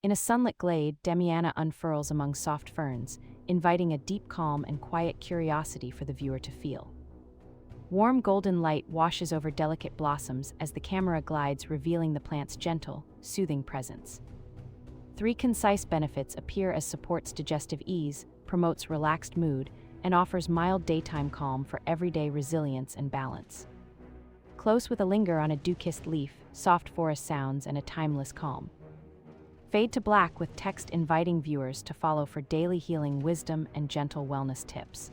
In a sunlit glade, Damiana unfurls among soft ferns, inviting a deep calm and quiet curiosity for the viewer to feel. Warm golden light washes over delicate blossoms as the camera glides, revealing the plant's gentle, soothing presence. Three concise benefits appear as supports digestive ease, promotes relaxed mood, and offers mild daytime calm for everyday resilience and balance. Close with a linger on a dew-kissed leaf, soft forest sounds, and a timeless calm. Fade to black with text inviting viewers to follow for daily healing wisdom and gentle wellness tips.